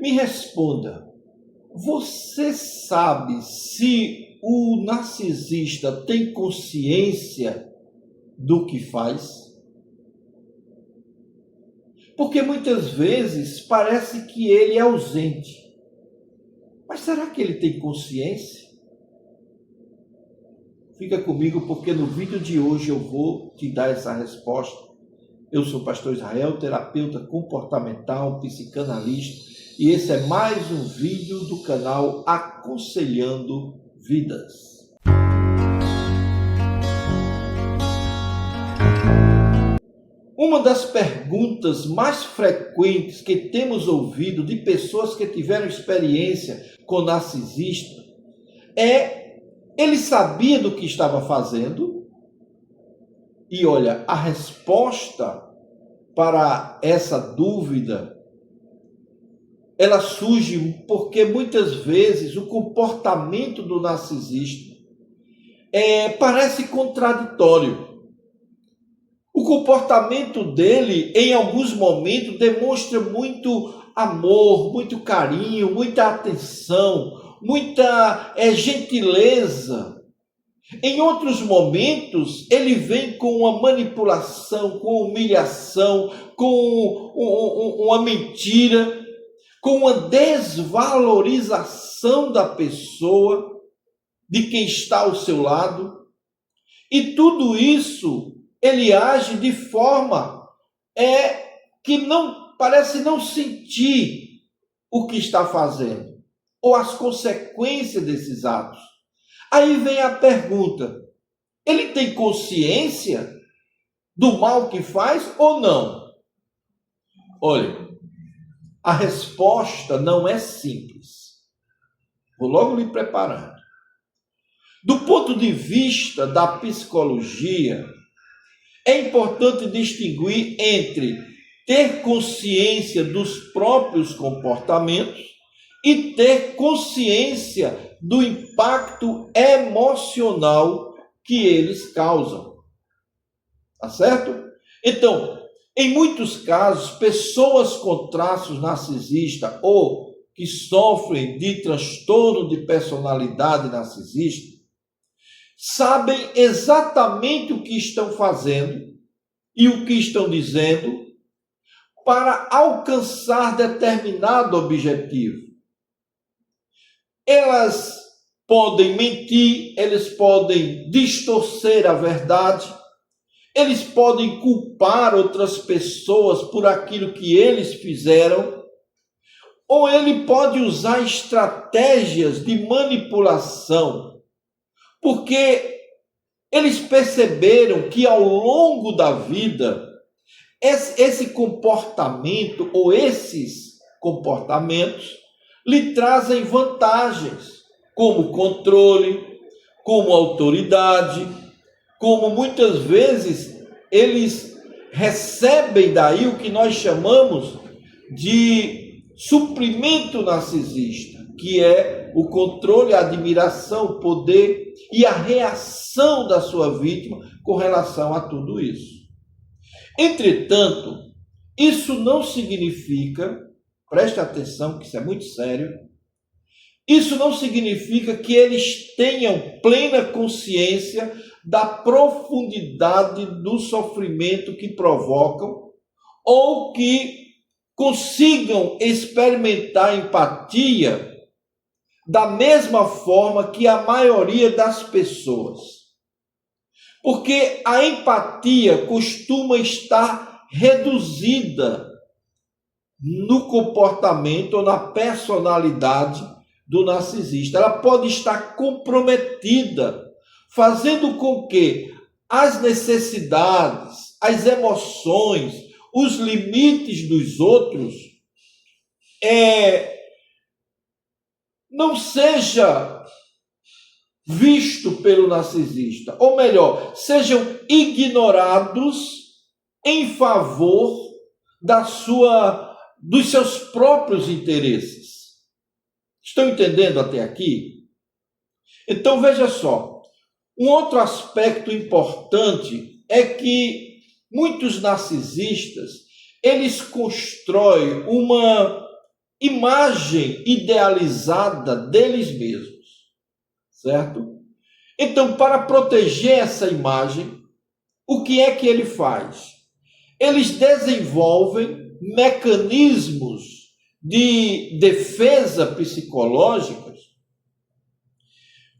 Me responda, você sabe se o narcisista tem consciência do que faz? Porque muitas vezes parece que ele é ausente. Mas será que ele tem consciência? Fica comigo, porque no vídeo de hoje eu vou te dar essa resposta. Eu sou o pastor Israel, terapeuta comportamental, psicanalista, e esse é mais um vídeo do canal Aconselhando Vidas. Uma das perguntas mais frequentes que temos ouvido de pessoas que tiveram experiência com narcisista é: ele sabia do que estava fazendo? E olha, a resposta para essa dúvida, ela surge porque muitas vezes o comportamento do narcisista parece contraditório. O comportamento dele, em alguns momentos, demonstra muito amor, muito carinho, muita atenção, muita gentileza. Em outros momentos, ele vem com uma manipulação, com humilhação, com uma mentira, com uma desvalorização da pessoa, de quem está ao seu lado. E tudo isso ele age de forma que não parece não sentir o que está fazendo, ou as consequências desses atos. Aí vem a pergunta: ele tem consciência do mal que faz ou não? Olha, a resposta não é simples. Vou logo lhe preparando. Do ponto de vista da psicologia, é importante distinguir entre ter consciência dos próprios comportamentos e ter consciência do impacto emocional que eles causam. Tá certo? Então, em muitos casos, pessoas com traços narcisistas ou que sofrem de transtorno de personalidade narcisista sabem exatamente o que estão fazendo e o que estão dizendo para alcançar determinado objetivo. Elas podem mentir, eles podem distorcer a verdade, eles podem culpar outras pessoas por aquilo que eles fizeram, ou ele pode usar estratégias de manipulação, porque eles perceberam que ao longo da vida, esse comportamento ou esses comportamentos lhe trazem vantagens, como controle, como autoridade, como muitas vezes eles recebem daí o que nós chamamos de suprimento narcisista, que é o controle, a admiração, o poder e a reação da sua vítima com relação a tudo isso. Entretanto, isso não significa, preste atenção que isso é muito sério, isso não significa que eles tenham plena consciência da profundidade do sofrimento que provocam ou que consigam experimentar empatia da mesma forma que a maioria das pessoas. Porque a empatia costuma estar reduzida no comportamento ou na personalidade do narcisista. Ela pode estar comprometida, fazendo com que as necessidades, as emoções, os limites dos outros não seja visto pelo narcisista, ou melhor, sejam ignorados em favor dos seus próprios interesses. Estão entendendo até aqui? Então veja só, um outro aspecto importante é que muitos narcisistas, eles constroem uma imagem idealizada deles mesmos, certo? Então, para proteger essa imagem, o que é que ele faz? Eles desenvolvem mecanismos de defesa psicológicas,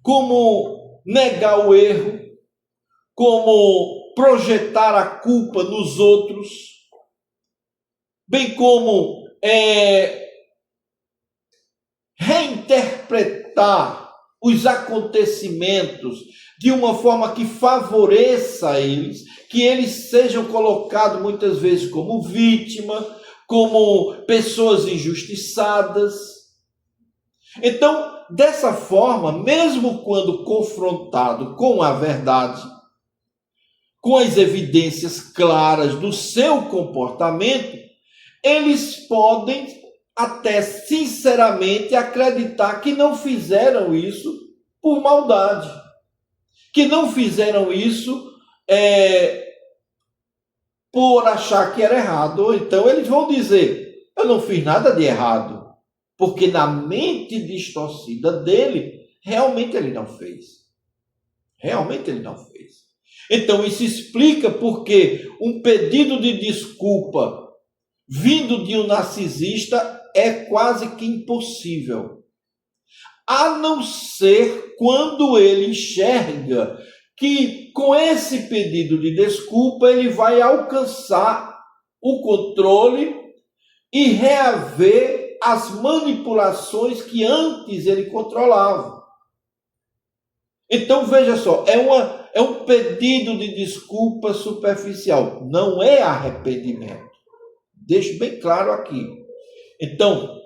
como negar o erro, como projetar a culpa nos outros, bem como reinterpretar os acontecimentos de uma forma que favoreça eles, que eles sejam colocados muitas vezes como vítima, como pessoas injustiçadas. Então, dessa forma, mesmo quando confrontado com a verdade, com as evidências claras do seu comportamento, eles podem até sinceramente acreditar que não fizeram isso por maldade, que não fizeram isso por achar que era errado. Ou então eles vão dizer, eu não fiz nada de errado, porque na mente distorcida dele, realmente ele não fez. Realmente ele não fez. Então isso explica porque um pedido de desculpa vindo de um narcisista é quase que impossível. A não ser quando ele enxerga que com esse pedido de desculpa ele vai alcançar o controle e reaver as manipulações que antes ele controlava. Então veja só, é um pedido de desculpa superficial, não é arrependimento. Deixo bem claro aqui. Então,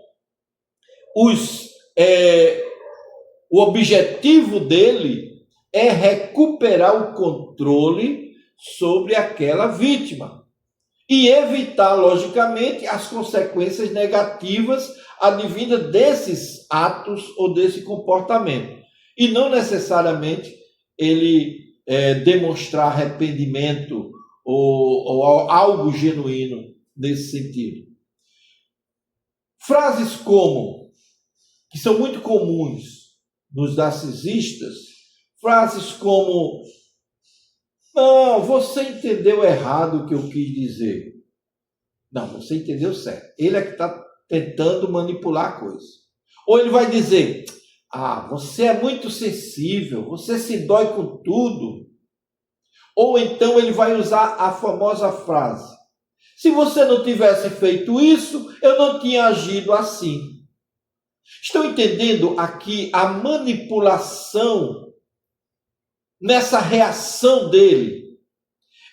o objetivo dele é recuperar o controle sobre aquela vítima e evitar, logicamente, as consequências negativas advindas desses atos ou desse comportamento. E não necessariamente ele demonstrar arrependimento ou algo genuíno nesse sentido. Frases como, que são muito comuns nos narcisistas, frases como, não, você entendeu errado o que eu quis dizer. Não, você entendeu certo. Ele é que está tentando manipular a coisa. Ou ele vai dizer, você é muito sensível, você se dói com tudo. Ou então ele vai usar a famosa frase, se você não tivesse feito isso, eu não tinha agido assim. Estão entendendo aqui a manipulação nessa reação dele?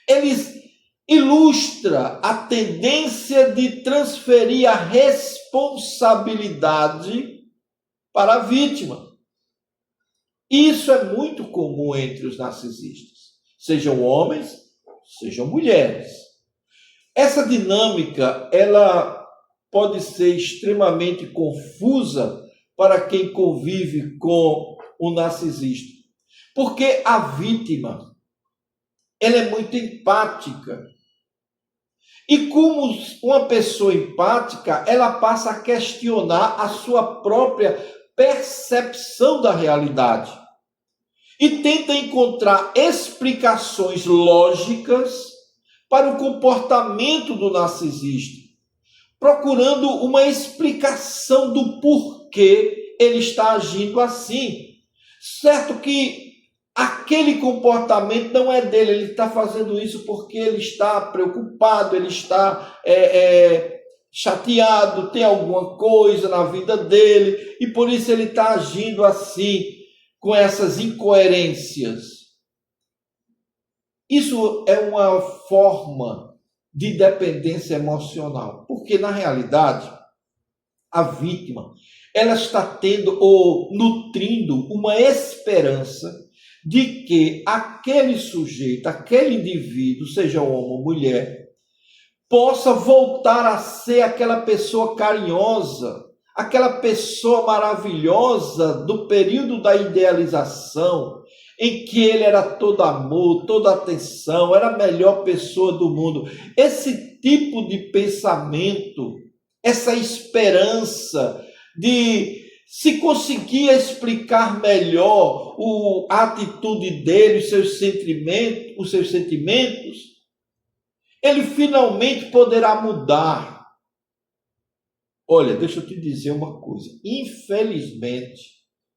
Ele ilustra a tendência de transferir a responsabilidade para a vítima. Isso é muito comum entre os narcisistas, sejam homens, sejam mulheres. Essa dinâmica, ela pode ser extremamente confusa para quem convive com o narcisista. Porque a vítima, ela é muito empática. E como uma pessoa empática, ela passa a questionar a sua própria percepção da realidade. E tenta encontrar explicações lógicas para o comportamento do narcisista, procurando uma explicação do porquê ele está agindo assim. Certo que aquele comportamento não é dele, ele está fazendo isso porque ele está preocupado, ele está chateado, tem alguma coisa na vida dele, e por isso ele está agindo assim, com essas incoerências. Isso é uma forma de dependência emocional, porque na realidade a vítima ela está tendo ou nutrindo uma esperança de que aquele sujeito, aquele indivíduo, seja homem ou mulher, possa voltar a ser aquela pessoa carinhosa, aquela pessoa maravilhosa do período da idealização, em que ele era todo amor, toda atenção, era a melhor pessoa do mundo. Esse tipo de pensamento essa esperança de, se conseguir explicar melhor a atitude dele, os seus sentimentos, ele finalmente poderá mudar. Olha, deixa eu te dizer uma coisa. Infelizmente,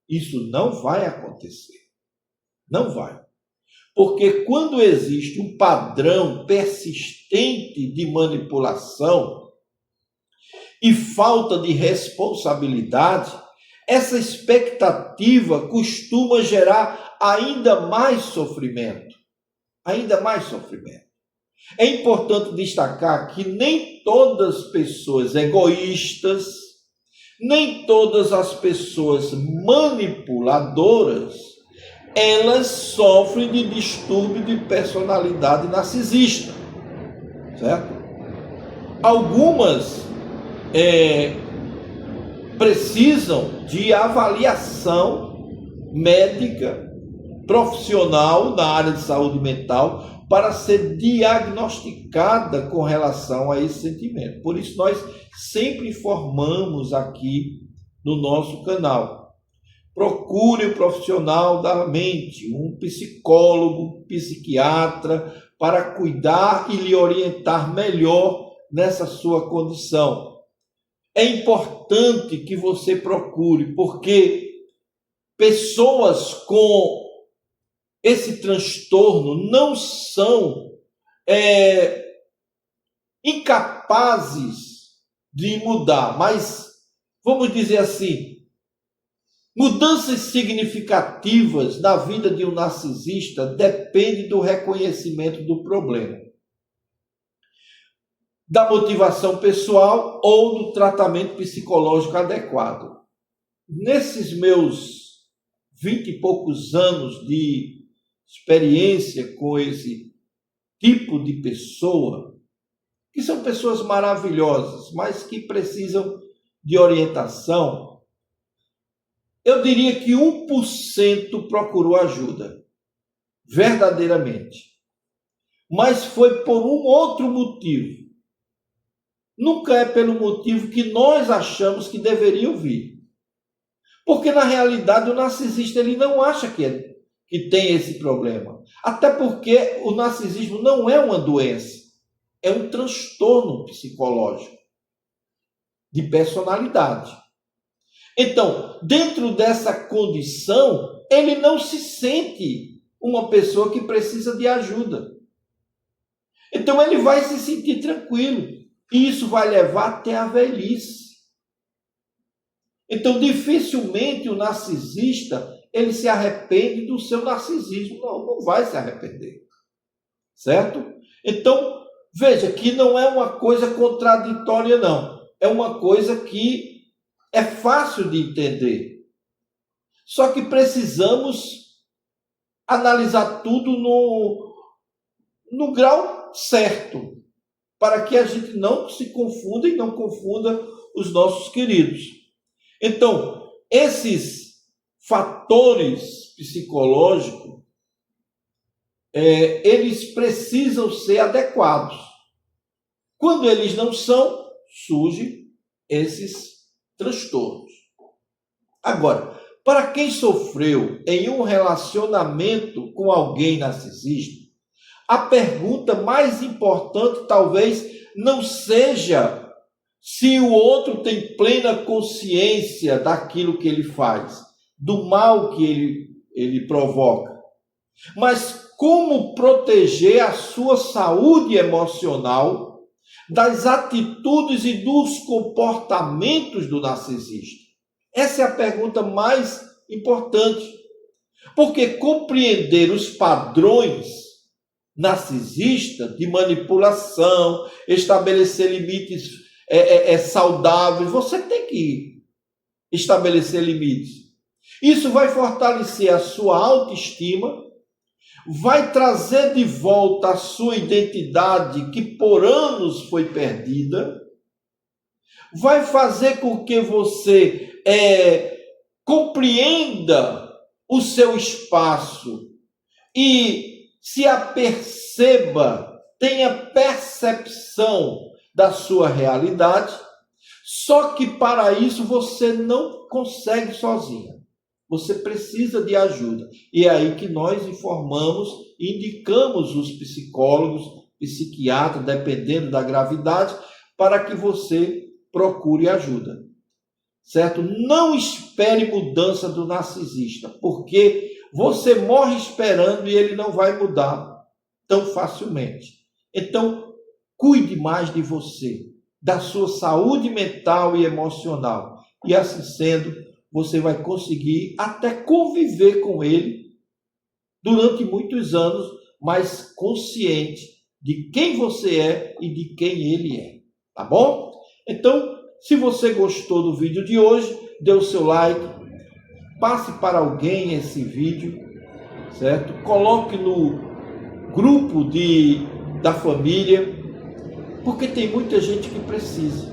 isso não vai acontecer. Não vai. Porque quando existe um padrão persistente de manipulação e falta de responsabilidade, essa expectativa costuma gerar ainda mais sofrimento. Ainda mais sofrimento. É importante destacar que nem todas as pessoas egoístas, nem todas as pessoas manipuladoras, elas sofrem de distúrbio de personalidade narcisista, certo? Algumas precisam de avaliação médica, profissional na área de saúde mental, para ser diagnosticada com relação a esse sentimento. Por isso, nós sempre informamos aqui no nosso canal. Procure um profissional da mente, um psicólogo, psiquiatra, para cuidar e lhe orientar melhor nessa sua condição. É importante que você procure, porque pessoas com esse transtorno não são incapazes de mudar, mas, vamos dizer assim, mudanças significativas na vida de um narcisista dependem do reconhecimento do problema, da motivação pessoal ou do tratamento psicológico adequado. Nesses meus 20 e poucos anos de experiência com esse tipo de pessoa, que são pessoas maravilhosas, mas que precisam de orientação, eu diria que 1% procurou ajuda, verdadeiramente. Mas foi por um outro motivo. Nunca é pelo motivo que nós achamos que deveriam vir. Porque, na realidade, o narcisista ele não acha que tem esse problema. Até porque o narcisismo não é uma doença, é um transtorno psicológico de personalidade. Então, dentro dessa condição, ele não se sente uma pessoa que precisa de ajuda. Então, ele vai se sentir tranquilo. E isso vai levar até a velhice. Então, dificilmente o narcisista ele se arrepende do seu narcisismo. Não vai se arrepender. Certo? Então, veja que não é uma coisa contraditória, não. É uma coisa que é fácil de entender. Só que precisamos analisar tudo no grau certo, para que a gente não se confunda e não confunda os nossos queridos. Então, esses fatores psicológicos, eles precisam ser adequados. Quando eles não são, surgem esses transtornos. Agora, para quem sofreu em um relacionamento com alguém narcisista, a pergunta mais importante talvez não seja se o outro tem plena consciência daquilo que ele faz, do mal que ele provoca, mas como proteger a sua saúde emocional das atitudes e dos comportamentos do narcisista. Essa é a pergunta mais importante, porque compreender os padrões narcisista, de manipulação, estabelecer limites saudáveis. Você tem que estabelecer limites. Isso vai fortalecer a sua autoestima, vai trazer de volta a sua identidade que por anos foi perdida, vai fazer com que você compreenda o seu espaço e se aperceba, tenha percepção da sua realidade, Só que para isso você não consegue sozinha. Você precisa de ajuda. E é aí que nós informamos, indicamos os psicólogos, psiquiatras, dependendo da gravidade, para que você procure ajuda. Certo? Não espere mudança do narcisista, porque você morre esperando e ele não vai mudar tão facilmente. Então, cuide mais de você, da sua saúde mental e emocional. E assim sendo, você vai conseguir até conviver com ele durante muitos anos, mas consciente de quem você é e de quem ele é. Tá bom? Então, se você gostou do vídeo de hoje, dê o seu like, passe para alguém esse vídeo, certo? Coloque no grupo da família, porque tem muita gente que precisa.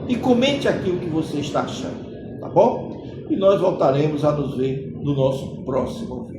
E comente aqui o que você está achando, tá bom? E nós voltaremos a nos ver no nosso próximo vídeo.